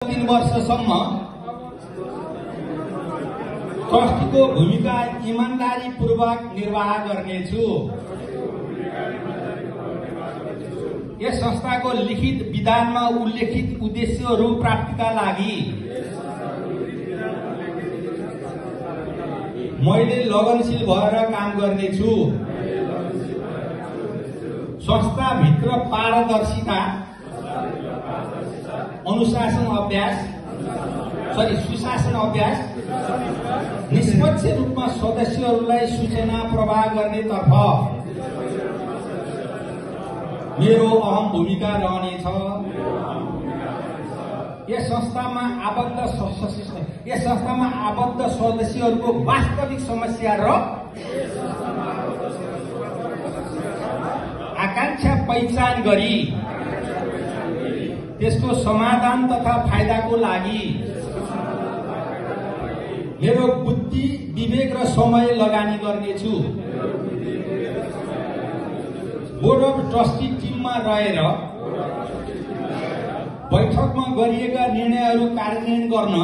3 वर्षसम्म ट्रस्टीको भूमिका इमानदारीपूर्वक निर्वाह गर्नेछु। यस संस्थाको लिखित विधानमा उल्लेखित उद्देश्यहरू प्राप्तिका लागि मैले लगनशील भएर काम गर्नेछु। संस्थाभित्र पारदर्शिता, सुशासन अभ्यास, निष्पक्ष रूपमा सदस्यहरूलाई सूचना प्रवाह गर्नेतर्फ मेरो अहम भूमिका रहनेछ। यस संस्थामा आबद्ध सदस्यहरूको वास्तविक समस्या र आकांक्षा पहिचान गरी त्यसको समाधान तथा फाइदाको लागि मेरो बुद्धि, विवेक र समय लगानी गर्नेछु। बोर्ड अफ ट्रस्टी टिममा रहेर बैठकमा गरिएका निर्णयहरू कार्यान्वयन गर्न